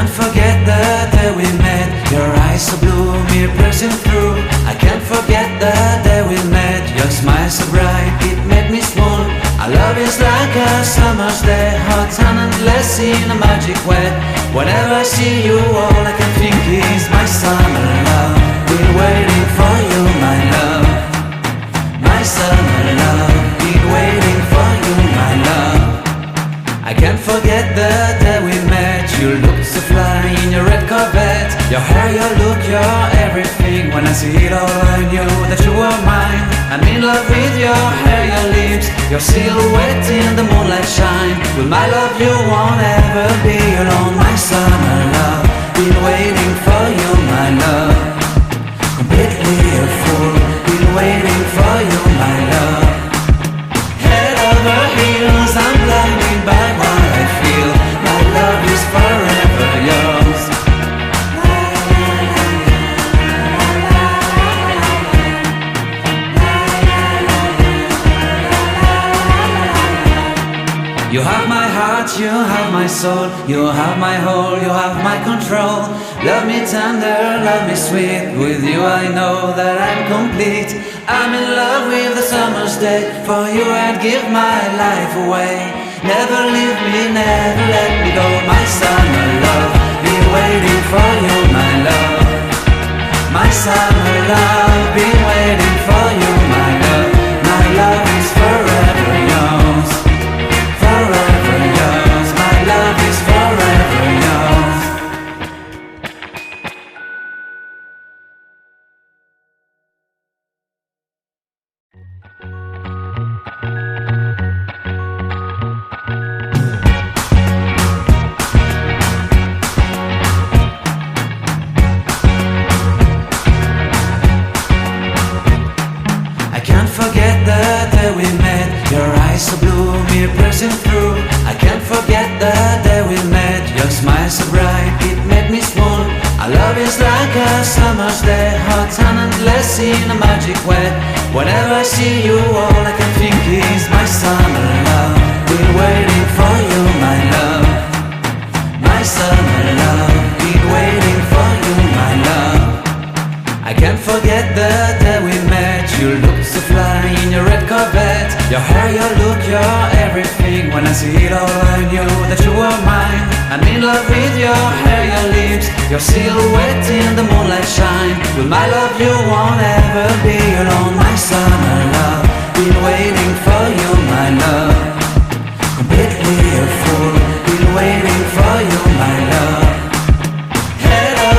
can't forget the day we met. Your eyes so blue, me pressing through. I can't forget the day we met. Your smile so bright, it made me swoon. Our love is like a summer's day, hot and endless in a magic way. Whenever I see you, all I can think is my summer love. Been waiting for you, my love. My summer love. Been waiting for you, my love. I can't forget the day we met. You looked so fly in your red Corvette. Your hair, your look, your everything. When I see it all, I knew that you were mine. I'm in love with your hair, your lips, your silhouette in the moonlight shine. With my love you won't ever be alone. My summer love, been waiting for you, my love. Completely a fool, been waiting for you, my love. Head over heels, I'm blinded by what I feel. My love is forever yours. You have my heart, you have my soul. You have my whole, you have my control. Love me tender, love me sweet. With you I know that I'm complete. I'm in love with the summer's day. For you I'd give my life away. Never leave me, never let me go. My summer love, been waiting for you, my love. My summer love, been waiting for you, my love. My love is forever yours. Forever yours, my love is forever yours. I can't forget the day we met. Your eyes so blue, me pressing through. I can't forget the day we met. Your smile so bright, it made me swoon. Our love is like a summer's day, hot and endless in a magic way. Whenever I see you, all I can think is my summer love. Been waiting for you, my love. My summer love. Been waiting for you, my love. I can't forget the day we met. You looked so fly in your red Corvette. Your hair, your look, your everything. When I see it all, I knew that you were mine. I'm in love with your hair, your lips, your silhouette in the moonlight shine. With my love you won't ever be alone.